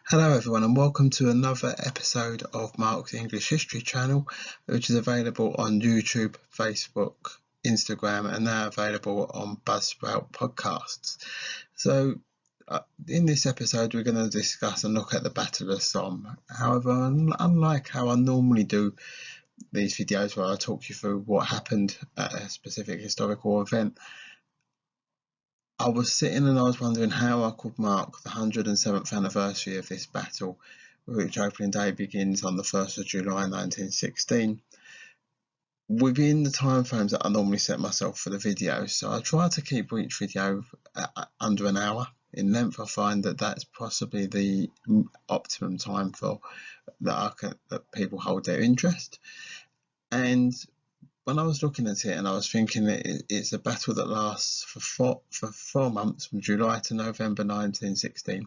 Hello everyone and welcome to another episode of Mark's English History channel, which is available on YouTube, Facebook, Instagram and now available on Buzzsprout podcasts. So in this episode we're going to discuss and look at the Battle of Somme. However, unlike how I normally do these videos where I talk you through what happened at a specific historical event, I was sitting and I was wondering how I could mark the 107th anniversary of this battle, which opening day begins on the 1st of July 1916, within the time frames that I normally set myself for the video. So I try to keep each video under an hour in length. I find that that's possibly the optimum time for that people hold their interest. And when I was looking at it and I was thinking that it's a battle that lasts for four months, from July to November 1916.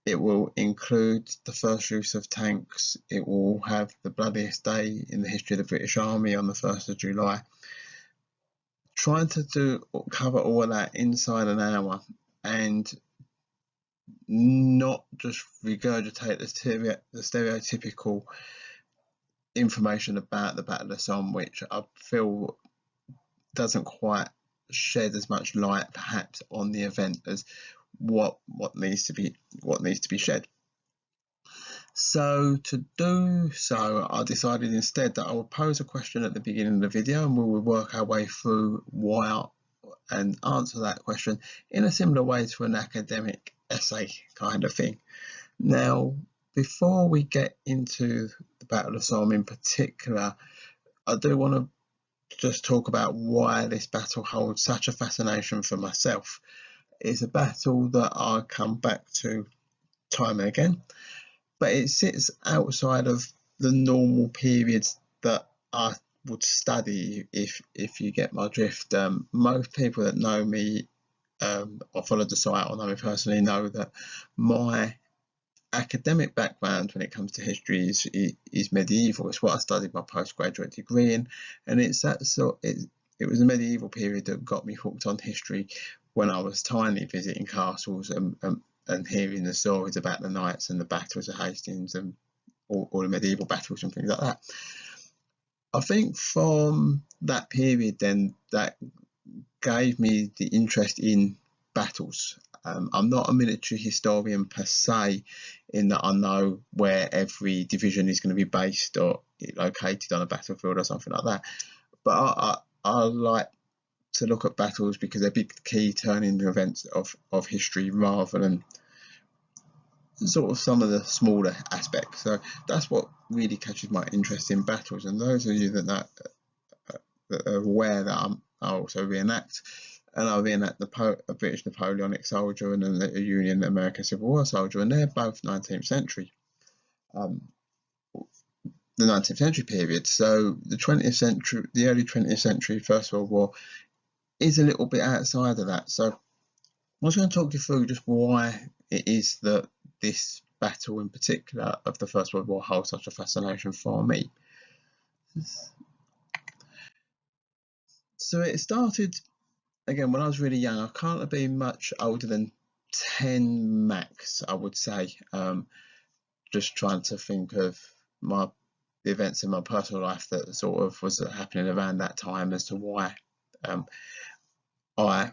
It will include the first use of tanks. It will have the bloodiest day in the history of the British Army on the 1st of July. Trying to cover all of that inside an hour and not just regurgitate the stereotypical information about the Battle of Somme, which I feel doesn't quite shed as much light perhaps on the event as what needs to be shed. So to do so, I decided instead that I will pose a question at the beginning of the video and we will work our way through and answer that question in a similar way to an academic essay kind of thing. Now, before we get into the Battle of Somme in particular, I do want to just talk about why this battle holds such a fascination for myself. It's a battle that I come back to time and again, but it sits outside of the normal periods that I would study, if you get my drift. Most people that know me or follow the site or know me personally know that my academic background when it comes to history is medieval. It's what I studied my postgraduate degree in, and it was a medieval period that got me hooked on history when I was tiny, visiting castles and hearing the stories about the knights and the battles of Hastings and all the medieval battles and things like that. I think from that period then, that gave me the interest in battles. I'm not a military historian per se, in that I know where every division is going to be based or located on a battlefield or something like that. But I like to look at battles because they're big key turning events of history rather than sort of some of the smaller aspects. So that's what really catches my interest in battles. And those of you that are aware that I also reenact, and I reenact a British Napoleonic soldier and a Union American Civil War soldier, and they're both 19th century. The 19th century period. So the 20th century, the early 20th century, First World War, is a little bit outside of that. So I was going to talk you through just why it is that this battle in particular of the First World War holds such a fascination for me. So it started, again, when I was really young. I can't have been much older than 10 max, I would say. Just trying to think of the events in my personal life that sort of was happening around that time as to why I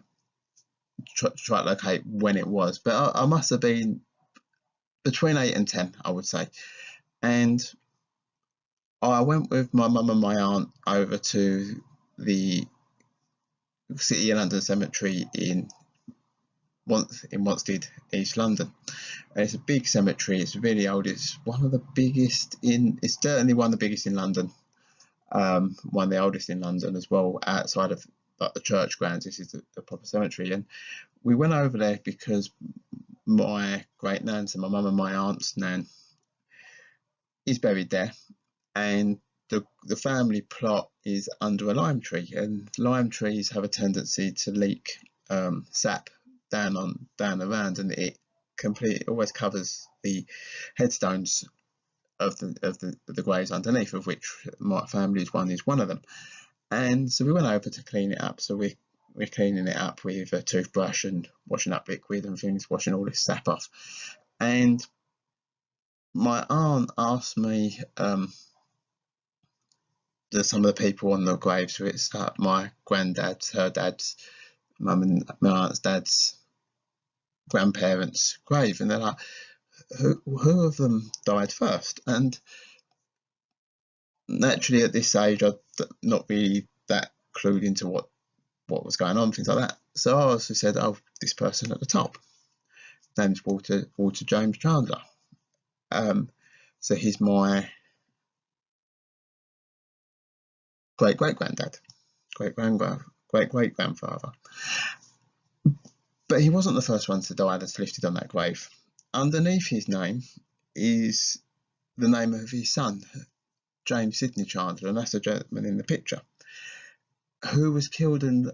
try to locate when it was. But I must have been between 8 and 10, I would say. And I went with my mum and my aunt over to the City of London Cemetery in Wanstead, East London. And it's a big cemetery. It's really old. It's one of the biggest it's certainly one of the biggest in London. One of the oldest in London as well, outside of like the church grounds. This is a proper cemetery. And we went over there because my great nan, so my mum and my aunt's nan, is buried there, and the family plot is under a lime tree, and lime trees have a tendency to leak sap down around, and it always covers the headstones of the graves underneath, of which my family's one is one of them. And so we went over to clean it up. So we're cleaning it up with a toothbrush and washing up liquid and things, washing all this sap off. And my aunt asked me some of the people on the graves. So it's my granddad's, her dad's, mum and my aunt's dad's grandparents' grave, and they're like, who of them died first? And naturally, at this age, I'm not really that clued into what was going on, things like that. So I also said, oh, this person at the top, his name's Walter James Chandler. So he's my great great granddad, great great grandfather. But he wasn't the first one to die that's lifted on that grave. Underneath his name is the name of his son, James Sidney Chandler, and that's the gentleman in the picture, who was killed in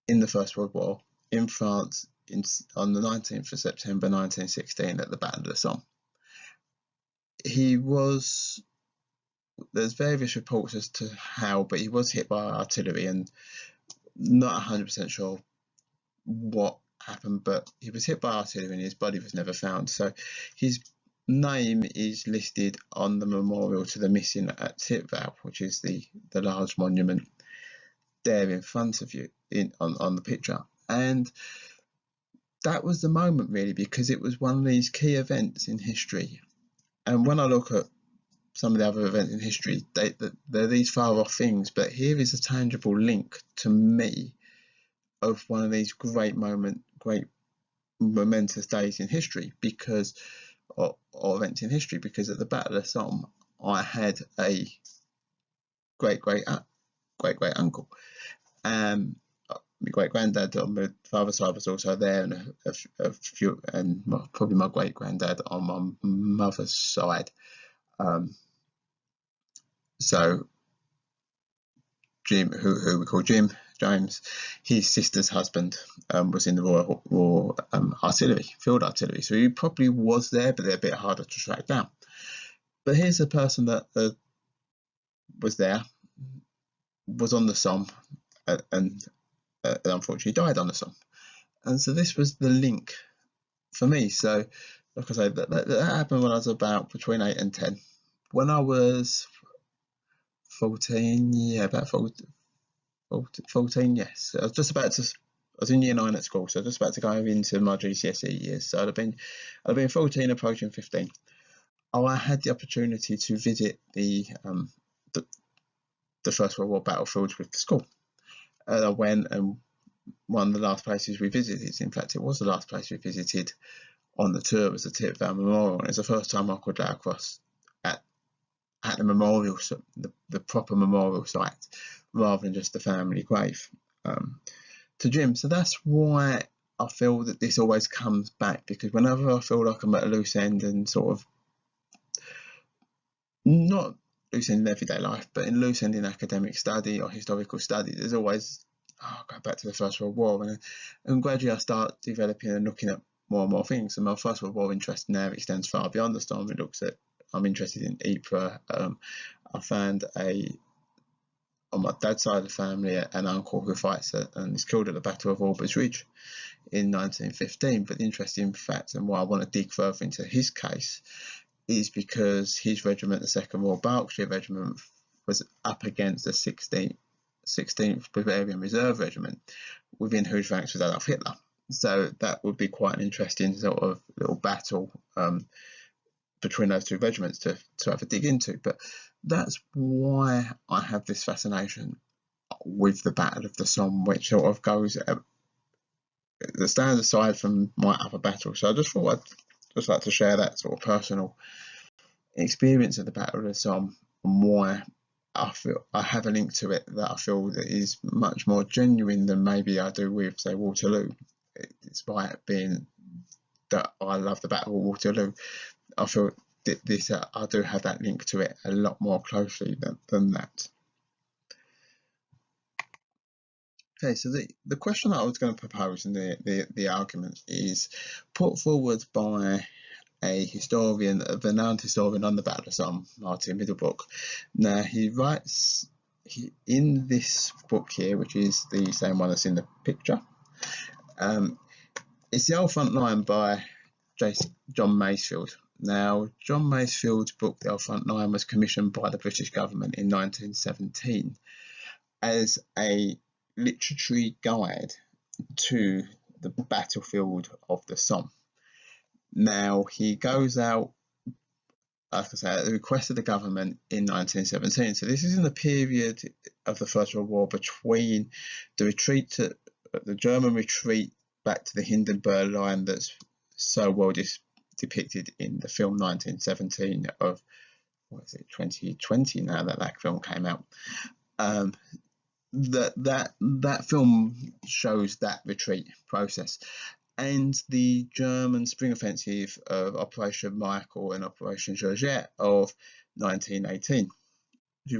the First World War in France on the 19th of September 1916 at the Battle of the Somme. There's various reports as to how, but he was hit by artillery, and not 100% sure what happened, but he was hit by artillery and his body was never found. So his name is listed on the memorial to the missing at Tipval, which is the large monument there in front of you on the picture. And that was the moment, really, because it was one of these key events in history. And when I look at some of the other events in history, they're these far off things, but here is a tangible link to me of one of these great momentous days in history, because or events in history, because at the Battle of Somme I had a great uncle, my great granddad on my father's side was also there, and a few, and probably my great granddad on my mother's side. So Jim, who we call Jim James, his sister's husband was in the Royal Artillery, Field Artillery. So he probably was there, but they're a bit harder to track down. But here's a person that was there, was on the Somme, and unfortunately died on the Somme. And so this was the link for me. So, like I say, that happened when I was about between 8 and 10. When I was 14, yeah, about 14, yes. I was in year 9 at school, so I was just about to go into my GCSE years. So I'd been 14, approaching 15. I had the opportunity to visit the First World War battlefields with the school. I went, and one of the last places we visited, in fact, it was the last place we visited on the tour, was the Tipval Memorial. And it was the first time I could go across at the memorial, the proper memorial site, rather than just the family grave, to Jim. So that's why I feel that this always comes back, because whenever I feel like I'm at a loose end, and sort of not loose end in everyday life, but in loose end in academic study or historical study, there's always, go back to the First World War, and gradually I start developing and looking at more and more things. And my First World War interest now extends far beyond the Somme. I'm interested in Ypres. I found on my dad's side of the family, an uncle who fights and is killed at the Battle of Albert's Ridge in 1915. But the interesting fact, and why I want to dig further into his case, is because his regiment, the 2nd Royal Berkshire Regiment, was up against the 16th Bavarian Reserve Regiment, within whose ranks was Adolf Hitler. So that would be quite an interesting sort of little battle between those two regiments to have a dig into. But that's why I have this fascination with the Battle of the Somme, which sort of goes that stands aside from my other battles. So I just thought I'd just like to share that sort of personal experience of the Battle of the Somme, and why I feel I have a link to it that I feel that is much more genuine than maybe I do with, say, Waterloo. Despite it being that I love the Battle of Waterloo, I feel this I do have that link to it a lot more closely than that. Okay, so the question that I was going to propose in the argument is put forward by a historian, a renowned historian on the Battle of Somme, Martin Middlebrook. Now he writes in this book here, which is the same one that's in the picture. It's The Old Front Line by John Masefield. Now, John Masefield's book, The Old Front Line, was commissioned by the British government in 1917 as a literary guide to the battlefield of the Somme. Now, he goes out, like I say, at the request of the government in 1917. So this is in the period of the First World War between the retreat to the German retreat back to the Hindenburg Line that's so well depicted in the film 1917 of, what is it, 2020 now that film came out. That film shows that retreat process. And the German spring offensive of Operation Michael and Operation Georgette of 1918,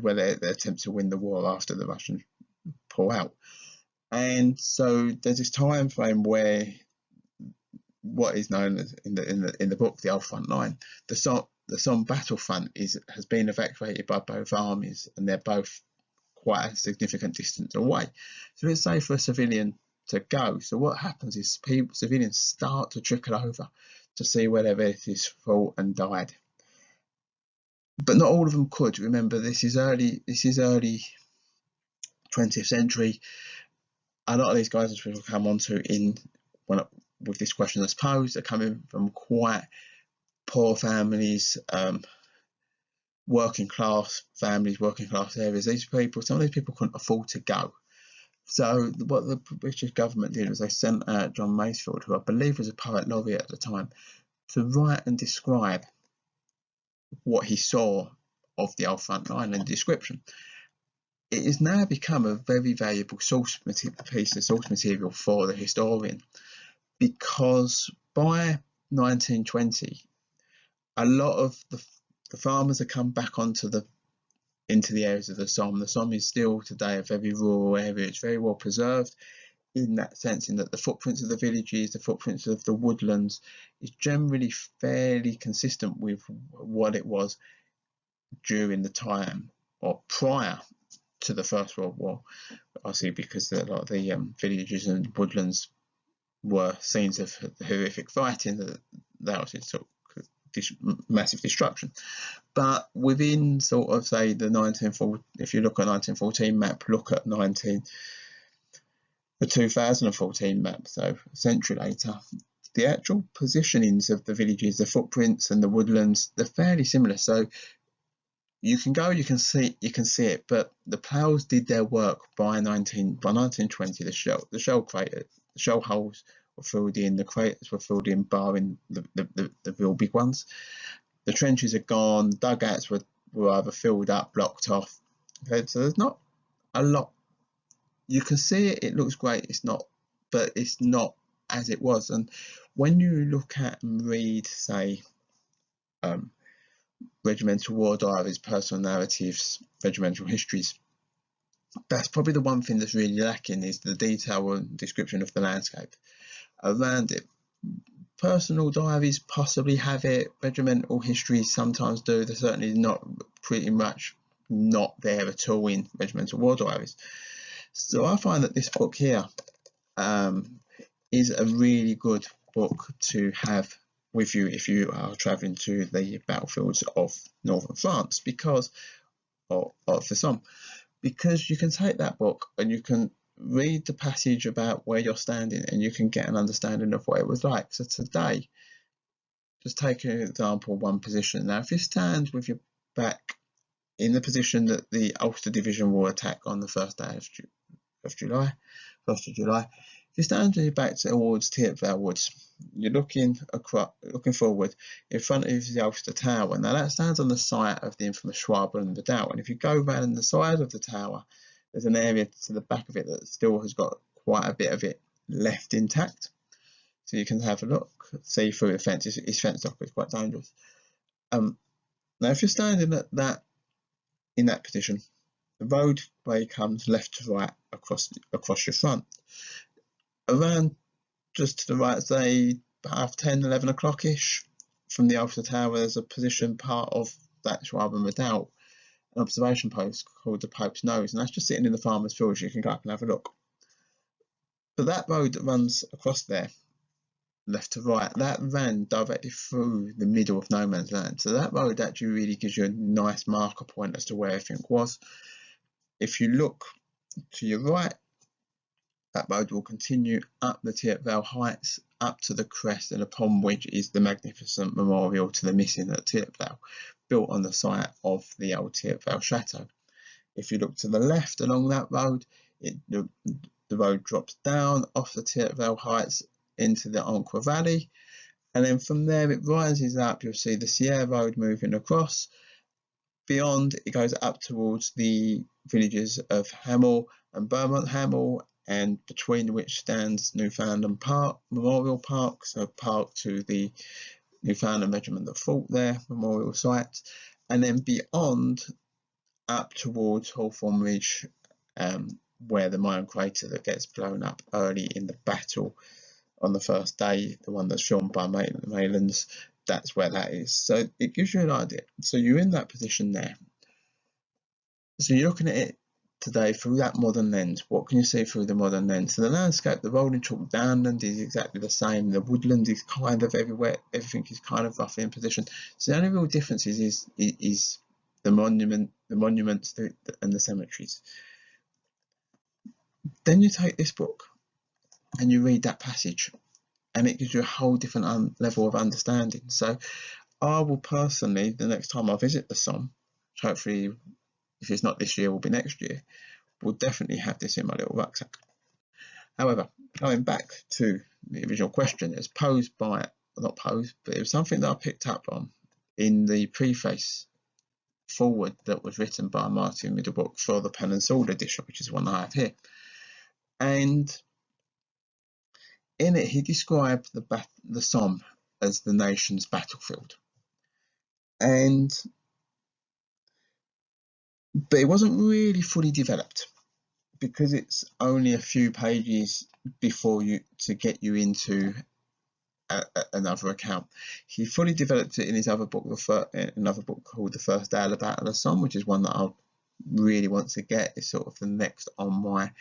where they attempt to win the war after the Russians pull out. And so there's this time frame where what is known as in the book, the Old Front Line, the Somme battlefront has been evacuated by both armies, and they're both quite a significant distance away. So it's safe for a civilian to go. So what happens is civilians start to trickle over to see where their relatives fought and died. But not all of them could. Remember, this is early 20th century. A lot of these guys, as we'll come on to with this question that's posed, are coming from quite poor families, working class families, working class areas. Some of these people couldn't afford to go. So what the British government did was they sent out John Masefield, who I believe was a poet laureate at the time, to write and describe what he saw of the Old Front Line and the description. It has now become a very valuable piece of source material for the historian, because by 1920, a lot of the farmers have come back into the areas of the Somme. The Somme is still today a very rural area. It's very well preserved in that sense, in that the footprints of the villages, the footprints of the woodlands, is generally fairly consistent with what it was during the time or prior to the First World War. Obviously, because a lot of the villages and woodlands were scenes of horrific fighting that obviously took massive destruction. But within sort of, say, the 1940, if you look at 1914 map, look at the 2014 map, so a century later, the actual positionings of the villages, the footprints and the woodlands, they're fairly similar. So you can go, you can see it, but the ploughs did their work by 1920. The shell holes were filled in, the craters were filled in, barring the real big ones. The trenches are gone, dugouts were either filled up, blocked off. Okay, so there's not a lot. You can see it, it looks great, but it's not as it was. And when you look at and read, say, regimental war diaries, personal narratives, regimental histories, that's probably the one thing that's really lacking, is the detail and description of the landscape around it. Personal diaries possibly have it, regimental histories sometimes do. They're certainly pretty much not there at all in regimental war diaries. So I find that this book here is a really good book to have with you if you are travelling to the battlefields of northern France, because of the Somme, because you can take that book and you can read the passage about where you're standing and you can get an understanding of what it was like. So today, just take an example, one position. Now, if you stand with your back in the position that the Ulster Division will attack on the first day of July, 1st of July, if you stand with your back towards Tietvale Woods, you're looking forward. In front of you is the Ulster Tower. Now that stands on the site of the infamous Schwaben Redoubt, and if you go around the side of the tower, there's an area to the back of it that still has got quite a bit of it left intact. So you can have a look, see through the fence. It's fenced off, it's quite dangerous. Now if you're standing in that position, the roadway comes left to right across your front. Around just to the right, say 10:30, 11 o'clock-ish, from the Ulster Tower, there's a position part of that Schwaben Redoubt, an observation post called the Pope's Nose, and that's just sitting in the farmer's fields. You can go up and have a look. But that road that runs across there, left to right, that ran directly through the middle of no man's land. So that road actually really gives you a nice marker point as to where everything was. If you look to your right, that road will continue up the Tietvale Heights, up to the crest, and upon which is the magnificent memorial to the missing at Tietvale, built on the site of the old Tietvale Chateau. If you look to the left along that road, the road drops down off the Tietvale Heights into the Ancre Valley, and then from there it rises up. You'll see the Sierra Road moving across. Beyond, it goes up towards the villages of Hamel and Beaumont Hamel, and between which stands Newfoundland Park, Memorial Park, so park to the Newfoundland Regiment that fought there, memorial site, and then beyond up towards Hawthorne Ridge, where the mine crater that gets blown up early in the battle on the first day, the one that's filmed by Maylands, that's where that is. So it gives you an idea. So you're in that position there. So you're looking at it today through that modern lens. What can you see through the modern lens? So the landscape, the rolling chalk downland is exactly the same. The woodland is kind of everywhere. Everything is kind of roughly in position. So the only real difference is the monuments and the cemeteries. Then you take this book and you read that passage, and it gives you a whole different level of understanding. So I will personally, the next time I visit the Somme, hopefully if it's not this year, will be next year, will definitely have this in my little rucksack. However, going back to the original question, it's posed by, not posed, but it was something that I picked up on in the preface forward that was written by Martin Middlebrook for the Pen and Sword edition, which is one I have here. And in it, he described the Somme as the nation's battlefield. But it wasn't really fully developed, because it's only a few pages before you to get you into another account. He fully developed it in his other book, another book called The First Day of the Battle of Somme, which is one that I really want to get. It's sort of the next on my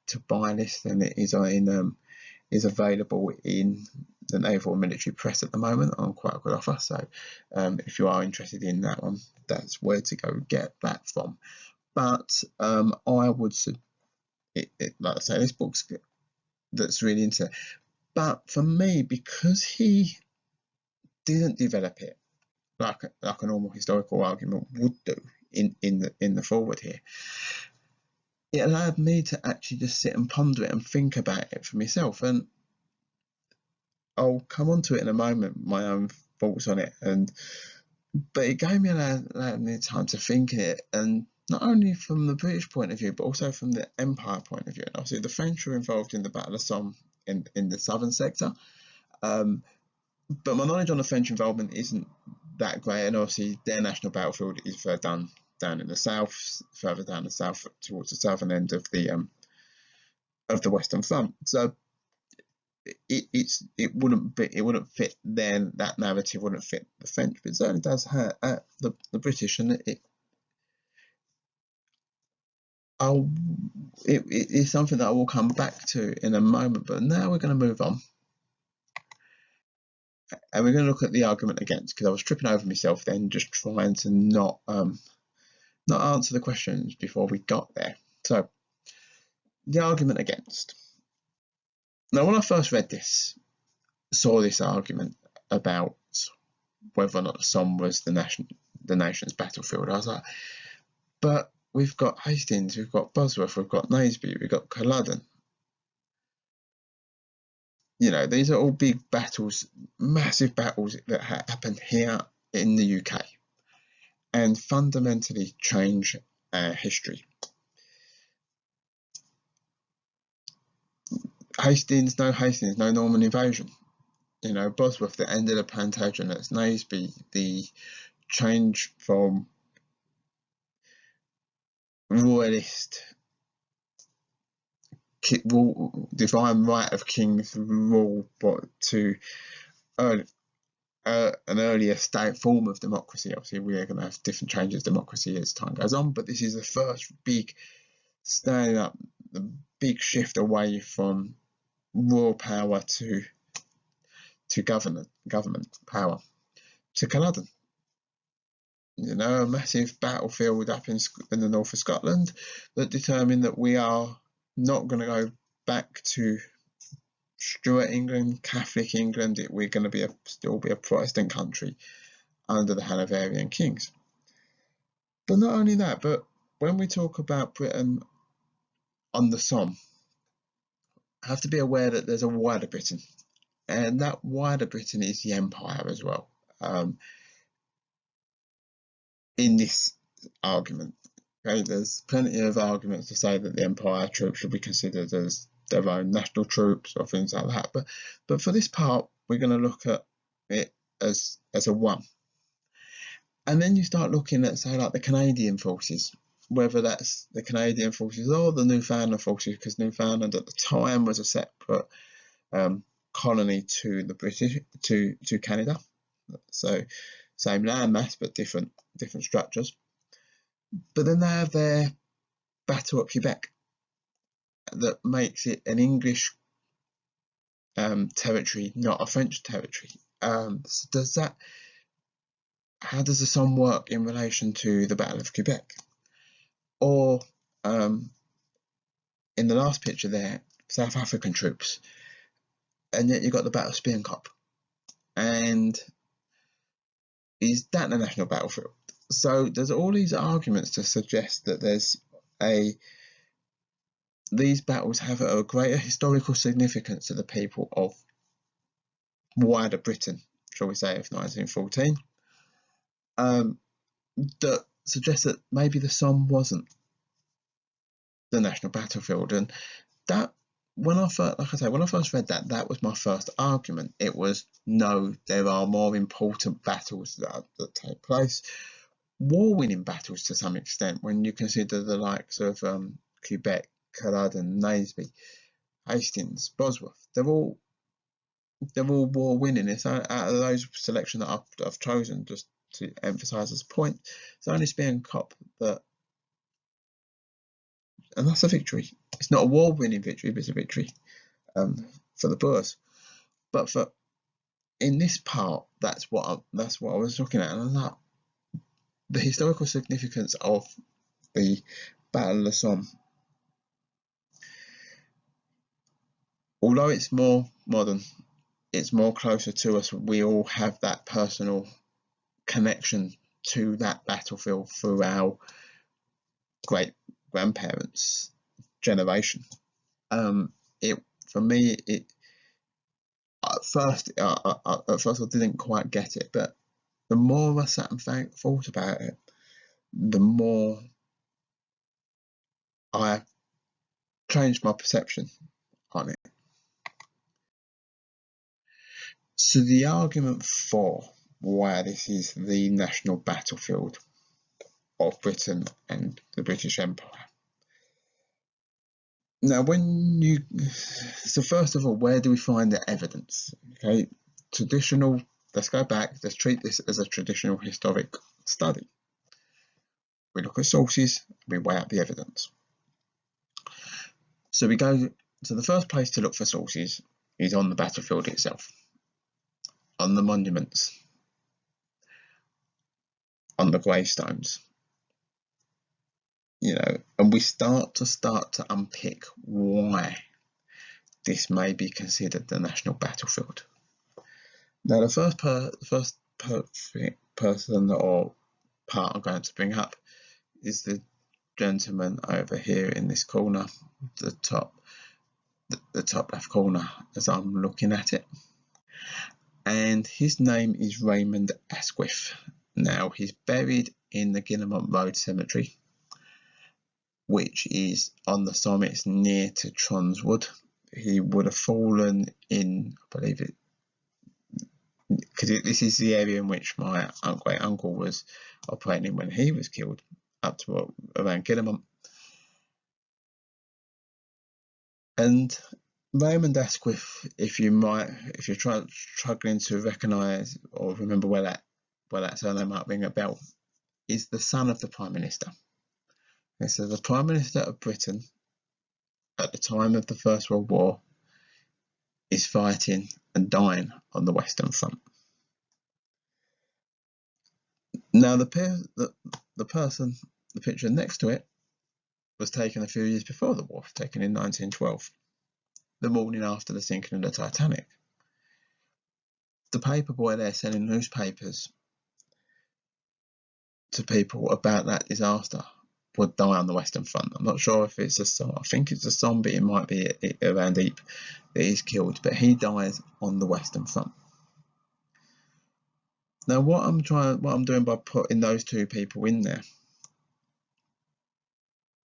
to buy list, and it is available in the Naval Military Press at the moment on quite a good offer. So if you are interested in that one, that's where to go get that from. But I would like I say, this book's that's really into it. But for me, because he didn't develop it like a normal historical argument would do in the forward here, it allowed me to actually just sit and ponder it and think about it for myself. And I'll come on to it in a moment, my own thoughts on it. But it gave me allowed me time to think in it, and not only from the British point of view, but also from the Empire point of view. And obviously, the French were involved in the Battle of Somme in the southern sector. But my knowledge on the French involvement isn't that great, and obviously their national battlefield is further down in the south, further down the south towards the southern end of the Western Front. So it wouldn't fit then, that narrative wouldn't fit the French, but it certainly does have the British, and it is something that I will come back to in a moment. But now we're going to move on, and we're going to look at the argument against, because I was tripping over myself then, just trying to not answer the questions before we got there. So the argument against. Now, when I first read this, saw this argument about whether or not Somme was the nation's battlefield, I was like, but we've got Hastings, we've got Bosworth, we've got Naseby, we've got Culloden. You know, these are all big battles, massive battles that happened here in the UK and fundamentally change our history. Hastings, no Norman invasion. You know, Bosworth, the end of the Plantagenets. Naseby, the change from royalist divine right of kings rule, but to an earlier state form of democracy. Obviously, we are going to have different changes of democracy as time goes on, but this is the first big standing up, the big shift away from royal power to to government power, to Culloden. You know, a massive battlefield up in the north of Scotland that determined that we are not going to go back to Stuart England, Catholic England. We're going to still be a Protestant country under the Hanoverian kings. But not only that, but when we talk about Britain on the Somme, I have to be aware that there's a wider Britain, and that wider Britain is the Empire as well. In this argument, okay, there's plenty of arguments to say that the Empire troops should be considered as their own national troops or things like that. But for this part, we're going to look at it as a one. And then you start looking at, say, like the Canadian forces, whether that's the Canadian forces or the Newfoundland forces, because Newfoundland at the time was a separate colony to the British, to Canada. So same landmass, but different structures. But then they have their battle at Quebec that makes it an English territory, not a French territory. So how does the Somme work in relation to the Battle of Quebec? Or in the last picture there, South African troops, and yet you've got the Battle of Speenkop. And is that the national battlefield? So there's all these arguments to suggest that these battles have a greater historical significance to the people of wider Britain, shall we say, of 1914, that suggests that maybe the Somme wasn't the national battlefield. And that, when I first read that, that was my first argument. It was, no, there are more important battles that take place, war-winning battles to some extent, when you consider the likes of Quebec, Culloden, Naseby, Hastings, Bosworth. They're all war-winning. It's out of those selection that I've chosen just to emphasise as a point. It's only Speenkop that, and that's a victory. It's not a war-winning victory, but it's a victory for the Boers. But in this part, that's what I was looking at, and I thought the historical significance of the Battle of the Somme, although it's more modern, it's more closer to us. We all have that personal connection to that battlefield through our great grandparents' generation. For me, at first I didn't quite get it, but the more I sat and thought about it, the more I changed my perception on it. So the argument for why this is the national battlefield of Britain and the British Empire. Now, so first of all, where do we find the evidence? Okay, let's go back, let's treat this as a traditional historic study. We look at sources, we weigh up the evidence. So the first place to look for sources is on the battlefield itself, on the monuments, on the gravestones. And we start to unpick why this may be considered the national battlefield. Now, the first person or part I'm going to bring up is the gentleman over here in this corner, the top left corner as I'm looking at it, and his name is Raymond Asquith. Now, he's buried in the Guillemont Road Cemetery, which is on the Somme. It's near to Tronswood. He would have fallen in, I believe it, because this is the area in which my great uncle was operating when he was killed, up to around Guillemont. And Raymond Asquith, if you're struggling to recognise or remember where that surname might ring a bell, is the son of the Prime Minister. Okay, so the Prime Minister of Britain at the time of the First World War is fighting and dying on the Western Front. Now the picture next to it was taken a few years before the war, taken in 1912, the morning after the sinking of the Titanic. The paper boy there selling newspapers to people about that disaster would die on the Western Front. I'm not sure if it's a Somme. I think it's a Somme, but it might be around Ypres that he's killed. But he dies on the Western Front. Now, what I'm doing by putting those two people in there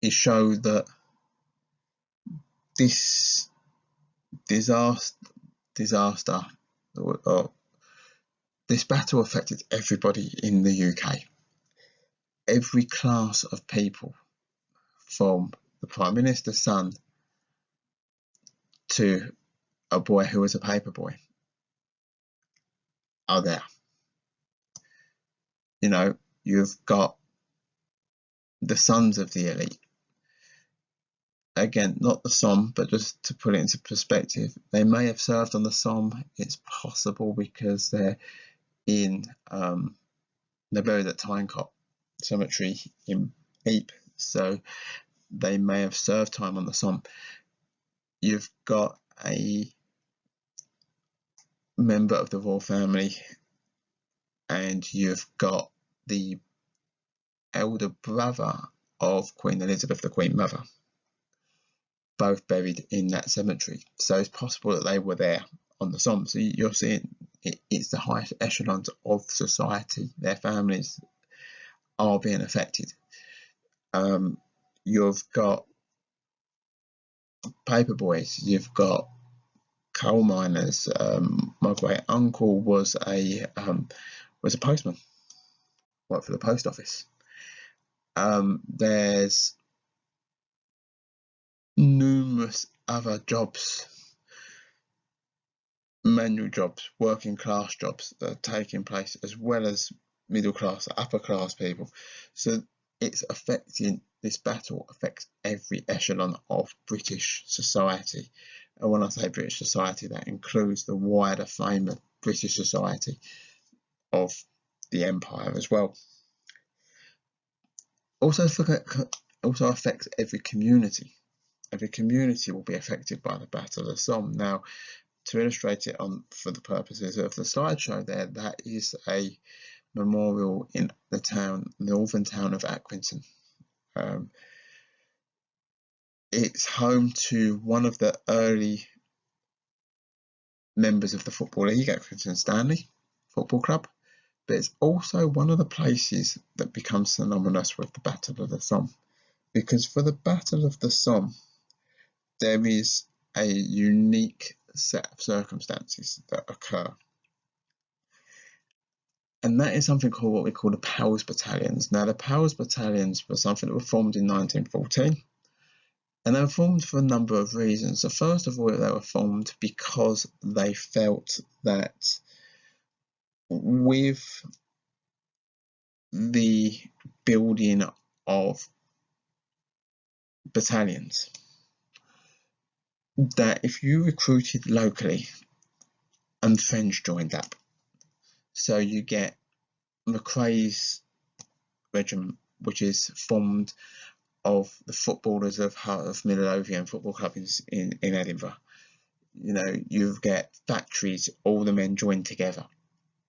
is show that this disaster, or this battle affected everybody in the UK. Every class of people, from the Prime Minister's son to a boy who was a paper boy, are there. You know, you've got the sons of the elite. Again, not the Somme, but just to put it into perspective, they may have served on the Somme. It's possible because they're in they're buried at Tynecott Cemetery in Ypres, so they may have served time on the Somme. You've got a member of the royal family, and you've got the elder brother of Queen Elizabeth, the Queen Mother, both buried in that cemetery. So it's possible that they were there on the Somme. So you're seeing it's the highest echelons of society. Their families are being affected. You've got paper boys, you've got coal miners. My great uncle was a postman, worked for the post office. There's numerous other jobs, manual jobs, working class jobs that are taking place, as well as middle class, upper class people. So it's affecting, this battle affects every echelon of British society. And when I say British society, that includes the wider frame of British society of the empire as well. Also affects every community. Every community will be affected by the Battle of the Somme. Now, to illustrate it for the purposes of the slideshow there, that is a memorial in the northern town of Accrington. It's home to one of the early members of the Football League, Accrington Stanley Football Club, but it's also one of the places that becomes synonymous with the Battle of the Somme, because for the Battle of the Somme, there is a unique set of circumstances that occur. And that is something called what we call the Powers Battalions. Now, the Powers Battalions were something that were formed in 1914. And they were formed for a number of reasons. So first of all, they were formed because they felt that with the building of battalions, that if you recruited locally and French joined up, so you get McRae's regiment, which is formed of the footballers of Heart of Midlothian Football Club in Edinburgh. You know, you get factories, all the men joined together.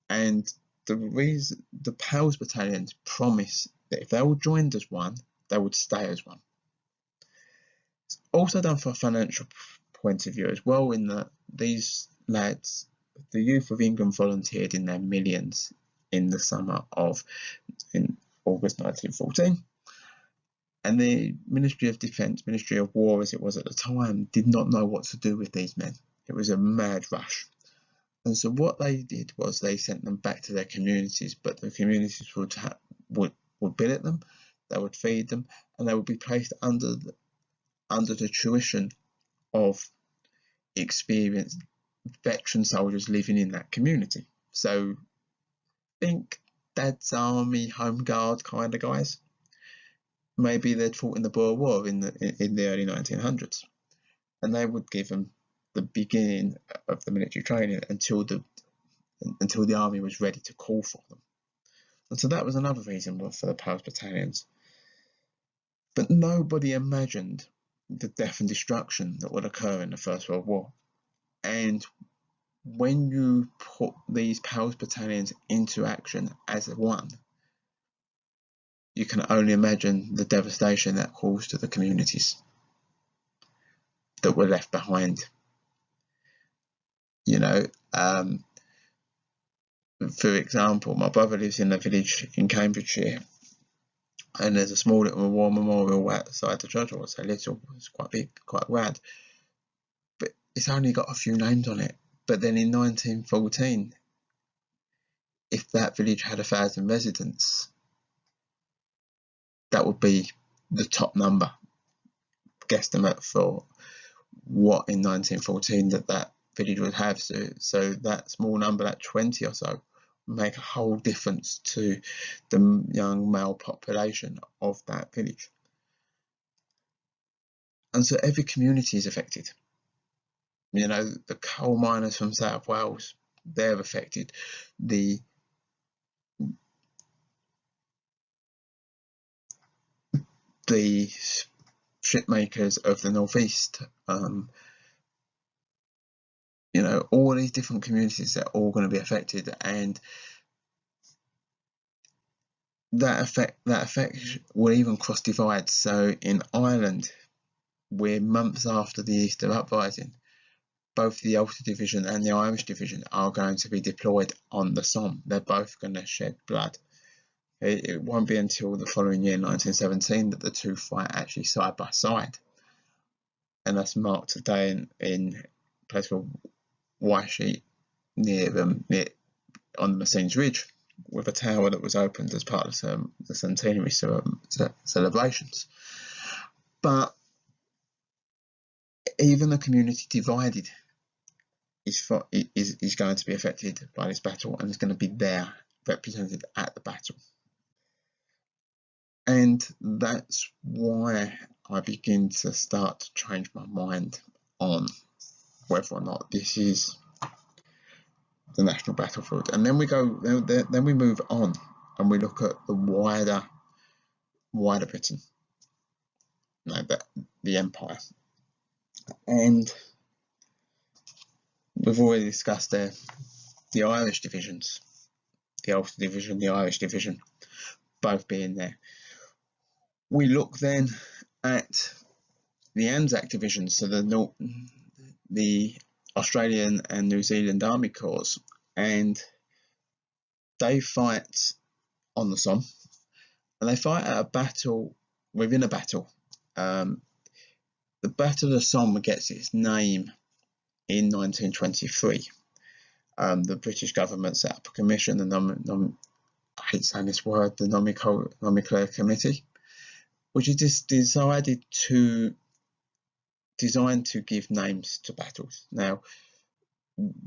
And the Powers Battalions promise that if they all joined as one, they would stay as one. It's also done from a financial point of view as well, in that these lads, the youth of England, volunteered in their millions in the summer in August 1914. And the Ministry of Defence, Ministry of War as it was at the time, did not know what to do with these men. It was a mad rush. And so what they did was they sent them back to their communities, but the communities would billet them, they would feed them, and they would be placed under the tuition of experienced veteran soldiers living in that community. So think Dad's Army, Home Guard kind of guys. Maybe they'd fought in the Boer War in the early 1900s, and they would give them the beginning of the military training until the army was ready to call for them. And so that was another reason for the Pals battalions. But nobody imagined the death and destruction that would occur in the First World War. And when you put these Pals battalions into action as one, you can only imagine the devastation that caused to the communities that were left behind. You know, for example, my brother lives in a village in Cambridgeshire, and there's a small little war memorial outside the church. I would say little, it's quite big, quite rad, but it's only got a few names on it. But then in 1914, if that village had 1,000 residents, that would be the top number guesstimate for what in 1914 that village would have. So that small number, that 20 or so, make a whole difference to the young male population of that village. And so every community is affected. You know, the coal miners from South Wales, they're affected. The ship makers of the northeast, you know, all these different communities are all going to be affected, and that effect will even cross divides. So in Ireland, we're months after the Easter Uprising, both the Ulster Division and the Irish Division are going to be deployed on the Somme. They're both going to shed blood. It won't be until the following year, 1917, that the two fight actually side by side. And that's marked today in a place called Wyshie, near on the Messines Ridge, with a tower that was opened as part of the centenary celebrations. But even the community divided is going to be affected by this battle, and is going to be there represented at the battle. And that's why I begin to start to change my mind on whether or not this is the national battlefield. And then we move on and we look at the wider Britain, you know, the empire. And we've already discussed there the Irish divisions, the Ulster Division, the Irish Division, both being there. We look then at the Anzac divisions, so the Australian and New Zealand Army Corps, and they fight on the Somme, and they fight at a battle within a battle. The Battle of the Somme gets its name in 1923. The British government set up a commission, I hate saying this word, the Nomenclature Committee, which is designed to give names to battles. Now,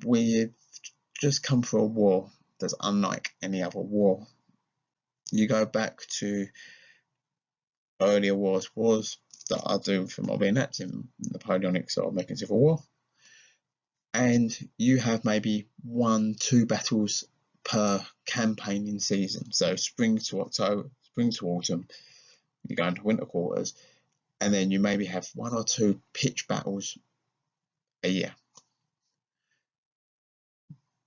we've just come through a war that's unlike any other war. You go back to earlier wars that are doomed from not being in Napoleonic sort of American Civil War, and you have maybe 1-2 battles per campaigning season. So spring to October, spring to autumn, you go into winter quarters, and then you maybe have 1 or 2 pitched battles a year.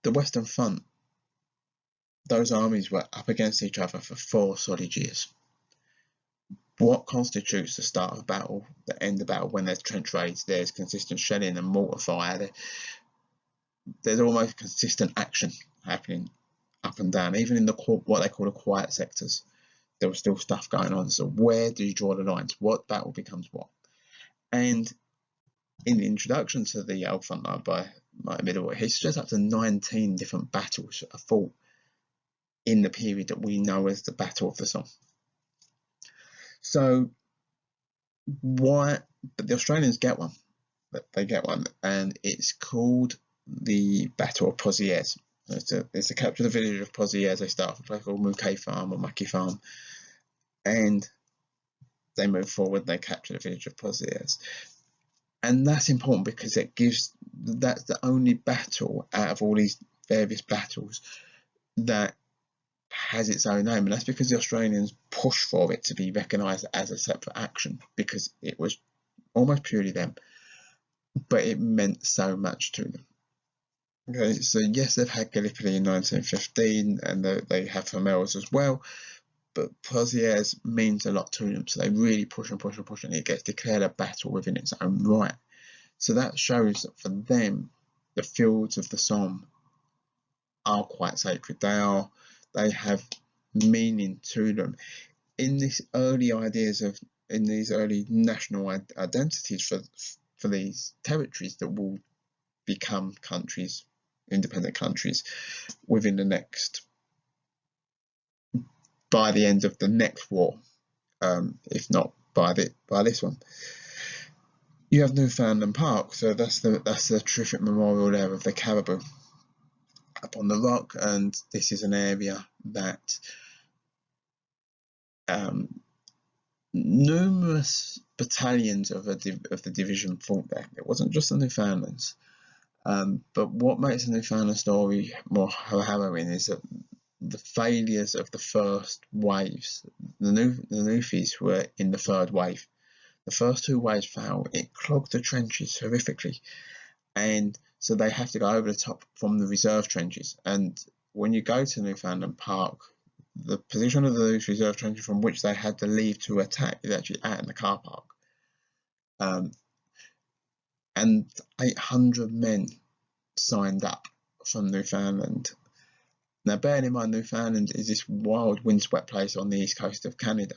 The Western Front, those armies were up against each other for 4 solid years. What constitutes the start of a battle, the end of battle, when there's trench raids, there's consistent shelling and mortar fire, there's almost consistent action happening up and down. Even in what they call the quiet sectors, there was still stuff going on. So where do you draw the lines? What battle becomes what? And in the introduction to the Old Frontline by my middleweight, he suggests up to 19 different battles are fought in the period that we know as the Battle of the Somme. So but the Australians get one. They get one, and it's called the Battle of Pozieres. It's to capture the village of Pozieres. They start off a place called Muckay Farm or Muckay Farm, and they move forward. They capture the village of Pozieres. And that's important because that's the only battle out of all these various battles that has its own name, and that's because the Australians pushed for it to be recognised as a separate action because it was almost purely them, but it meant so much to them. Okay, so yes, they've had Gallipoli in 1915, and they have Famels as well, but Pozieres means a lot to them, so they really push and push and push, and it gets declared a battle within its own right. So that shows that for them, the fields of the Somme are quite sacred. They have meaning to them. In these early national identities for these territories that will become countries, independent countries, by the end of the next war, if not by this one. You have Newfoundland Park, so that's the terrific memorial there of the caribou up on the rock, and this is an area that numerous battalions of the division fought there. It wasn't just the Newfoundlands, but what makes the Newfoundland story more harrowing is that the failures of the first waves. The Newfies were in the third wave. The first two waves failed. It clogged the trenches horrifically, and so they have to go over the top from the reserve trenches. And when you go to Newfoundland Park, the position of those reserve trenches from which they had to leave to attack is actually out in the car park. And 800 men signed up from Newfoundland. Now, bearing in mind, Newfoundland is this wild, windswept place on the east coast of Canada.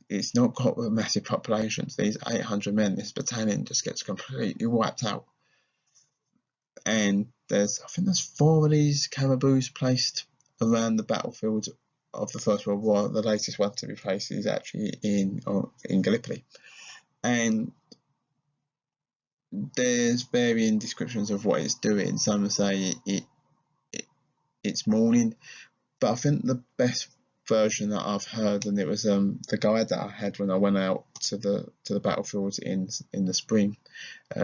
It's not got massive populations. These 800 men, this battalion just gets completely wiped out. And I think there's 4 of these caribous placed around the battlefield of the First World War. The latest one to be placed is actually in Gallipoli. And there's varying descriptions of what it's doing. Some say it's mourning, but I think the best version that I've heard, and it was the guide that I had when I went out to the battlefields in the spring,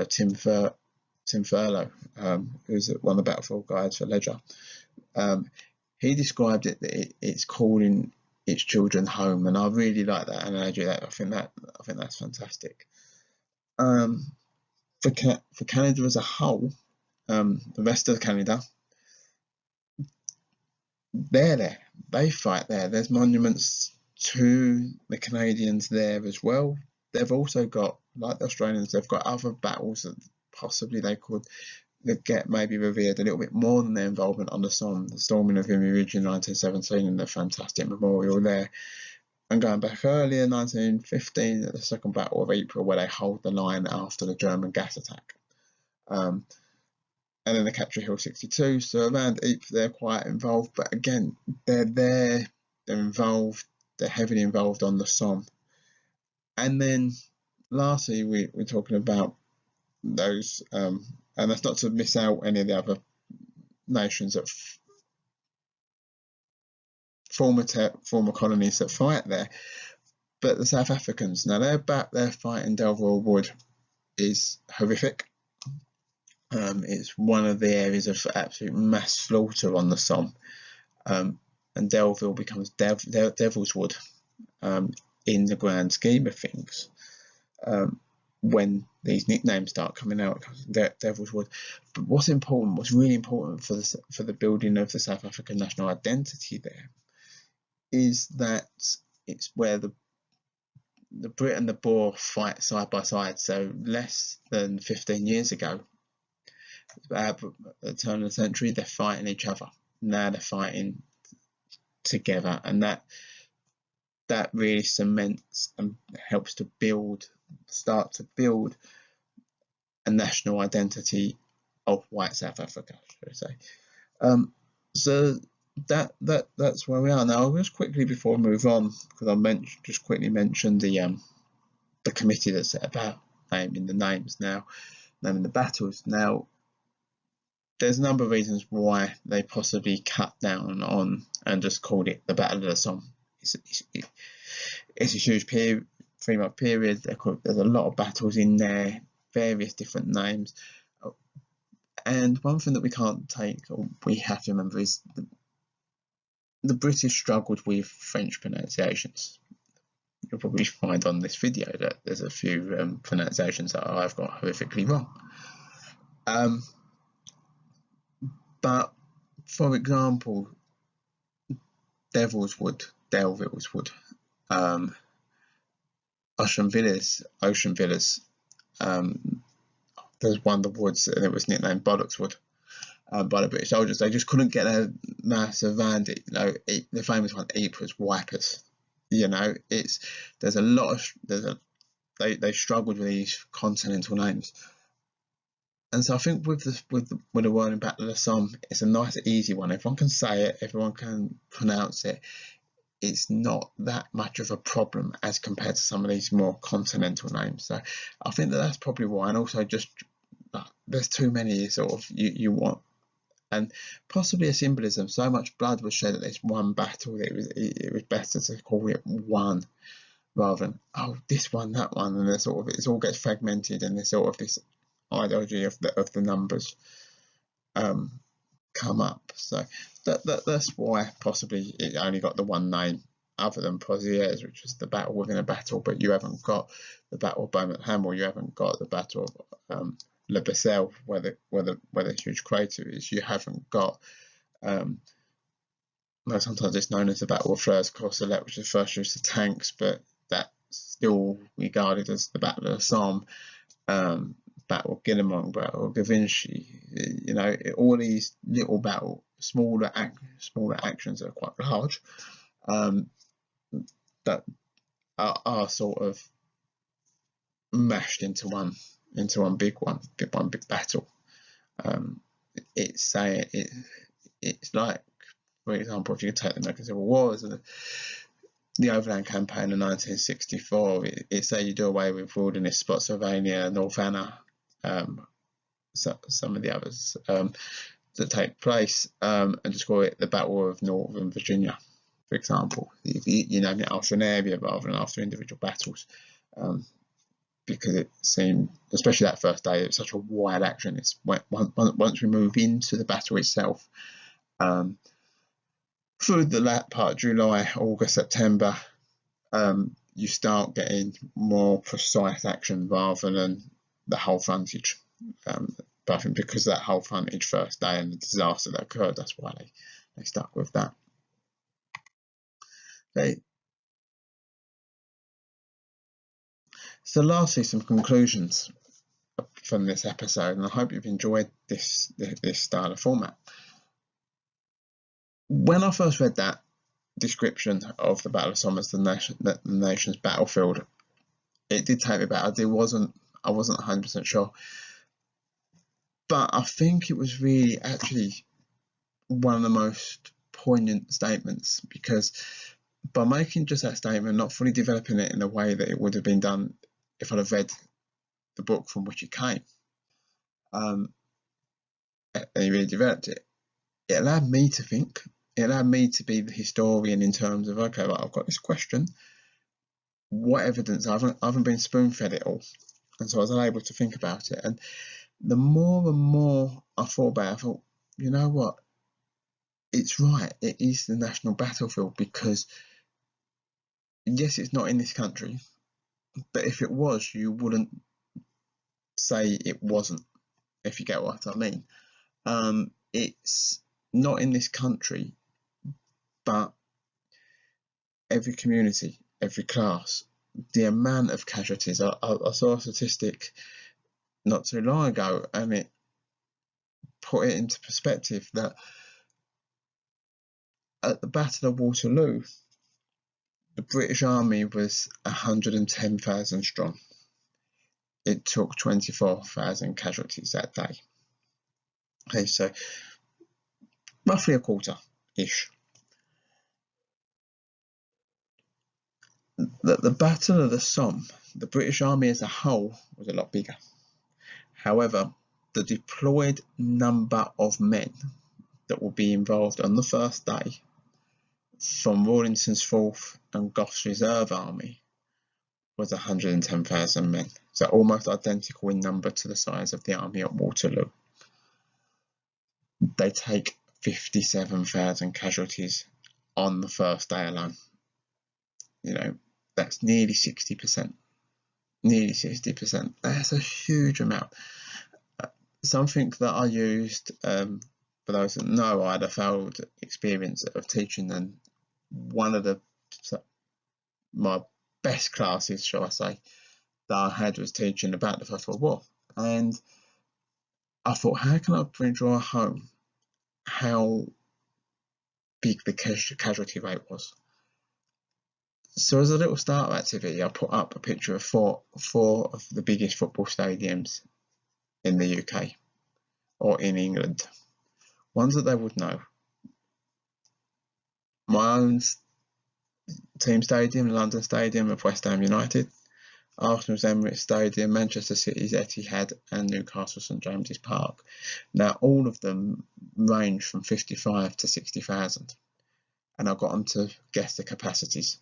Tim Furlow, who's one of the battlefield guides for Ledger. He described it that it's calling its children home, and I really like that analogy. I think that's fantastic. For Canada as a whole, the rest of Canada, they're there. They fight there. There's monuments to the Canadians there as well. They've also got, like the Australians, they've got other battles that possibly they could get maybe revered a little bit more than their involvement on the Somme. The storming of Vimy Ridge in 1917 and the fantastic memorial there. And going back earlier, 1915, at the Second Battle of April, where they hold the line after the German gas attack. And then the capture Hill 62. So around Ypres, they're quite involved, but again, they're there, they're involved, they're heavily involved on the Somme. And then lastly, we're talking about those, and that's not to miss out any of the other nations that former colonies that fight there, but the South Africans. Now their fight in Delville Wood is horrific. It's one of the areas of absolute mass slaughter on the Somme, and Delville becomes Devil's Wood in the grand scheme of things. When these nicknames start coming out, Devil's Wood. But what's really important for the building of the South African national identity there, is that it's where the Brit and the Boer fight side by side. So less than 15 years ago, at the turn of the century, they're fighting each other. Now they're fighting together, and that really cements and helps to start to build a national identity of white South Africa, should I say. So that's where we are now. I'll just quickly, before I move on, because I just quickly mentioned the committee that's set about naming the names now, naming the battles. Now, there's a number of reasons why they possibly cut down on and just called it the Battle of the Somme. It's a huge 3-month period. There's a lot of battles in there, various different names. And one thing that we can't take, or we have to remember, is the British struggled with French pronunciations. You'll probably find on this video that there's a few pronunciations that I've got horrifically wrong. But for example, Delville's Wood, Ocean Villas. There's one of the woods, and it was nicknamed Bollocks Wood by the British soldiers. They just couldn't get their mouths around it. The famous one, Ypres Wipers. There's a lot of they struggled with these continental names, and so I think with the word in Battle of the Somme, it's a nice easy one. Everyone can say it, everyone can pronounce it. It's not that much of a problem as compared to some of these more continental names. So I think that's probably why. And also just there's too many sort of you want, and possibly a symbolism. So much blood was shed at this one battle that it was better to call it one rather than this one, that one, and it all gets fragmented, and there's sort of this ideology of the numbers come up. So that's why possibly it only got the one name, other than Pozieres, which is the battle within a battle, but you haven't got the Battle of Beaumont Hamel, you haven't got the Battle of Le Bessel, where the huge crater is. You haven't got sometimes it's known as the Battle of Flers-Courcelette, which is first used to tanks, but that's still regarded as the Battle of the Somme. Battle of Guillemont, Battle of Givenchy, all these little smaller actions that are quite large, that are sort of mashed into one big battle. It's like, for example, if you take the American Civil War, the Overland Campaign in 1964, it's say you do away with Wilderness, Spotsylvania, North Anna, some of the others that take place, and just call it the Battle of Northern Virginia, for example. You name it after an area rather than after individual battles, because it seemed, especially that first day, it was such a wide action. It's once we move into the battle itself, through the latter part of July, August, September, you start getting more precise action rather than the whole frontage. But I think because of that whole frontage first day and the disaster that occurred, that's why they stuck with that. Okay. So lastly, some conclusions from this episode, and I hope you've enjoyed this style of format. When I first read that description of the Battle of Somme as the nation's battlefield, it did take me back. I wasn't 100% sure, but I think it was really actually one of the most poignant statements, because by making just that statement, not fully developing it in the way that it would have been done if I'd have read the book from which it came, and he really developed it, it allowed me to think. It allowed me to be the historian in terms of, okay, well, I've got this question, what evidence? I haven't been spoon-fed it all, and so I was unable to think about it. And the more and more I thought about it, I thought, you know what, it's right, it is the national battlefield, because yes, it's not in this country, but if it was, you wouldn't say it wasn't, if you get what I mean. It's not in this country, but every community, every class, the amount of casualties. I saw a statistic not too long ago, and it put it into perspective that at the Battle of Waterloo, the British Army was 110,000 strong. It took 24,000 casualties that day. Okay, so roughly a quarter-ish. The Battle of the Somme, the British Army as a whole was a lot bigger. However, the deployed number of men that will be involved on the first day from Rawlinson's 4th and Gough's Reserve Army was 110,000 men, so almost identical in number to the size of the army at Waterloo. They take 57,000 casualties on the first day alone. You know, that's nearly 60%. Nearly 60%. That's a huge amount. Something that I used, for those that know, I had a failed experience of teaching, and one of my best classes, shall I say, that I had was teaching about the First World War. And I thought, how can I draw home how big the casualty rate was? So as a little startup activity, I put up a picture of four of the biggest football stadiums in the UK or in England, ones that they would know. My own team stadium, London Stadium of West Ham United, Arsenal's Emirates Stadium, Manchester City's Etihad, and Newcastle St James's Park. Now, all of them range from 55 to 60,000, and I got them to guess the capacities,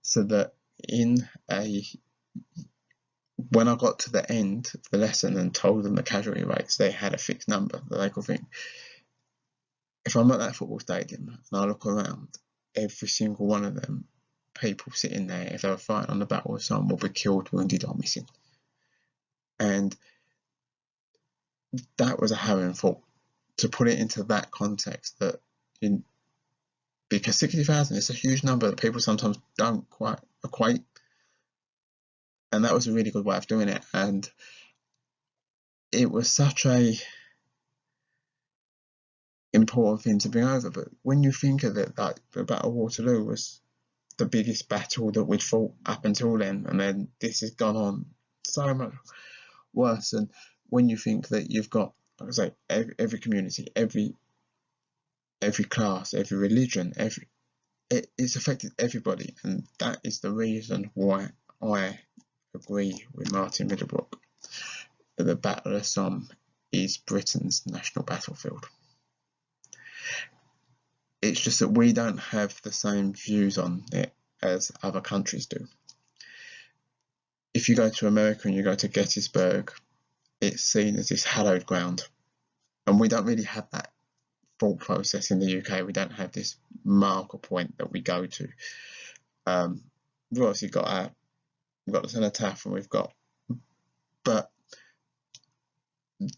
so that when I got to the end of the lesson and told them the casualty rates, they had a fixed number that they could think. If I'm at that football stadium and I look around, every single one of them, people sitting there, if they were fighting on the Battle of Somme, will be killed, wounded, or missing. And that was a harrowing thought, to put it into that context, that because 60,000 is a huge number that people sometimes don't quite equate. And that was a really good way of doing it. And it was such a important thing to bring over. But when you think of it, like the Battle of Waterloo was the biggest battle that we'd fought up until then, and then this has gone on so much worse. And when you think that you've got, like I say, every community, every class, every religion, it's affected everybody, and that is the reason why I agree with Martin Middlebrook that the Battle of Somme is Britain's national battlefield. It's just that we don't have the same views on it as other countries do. If you go to America and you go to Gettysburg, it's seen as this hallowed ground, and we don't really have that thought process in the UK. We don't have this marker point that we go to. We've obviously got the cenotaph, and but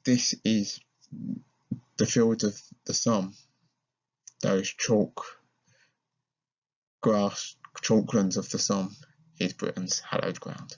this is the fields of the Somme, those chalklands of the Somme, is Britain's hallowed ground.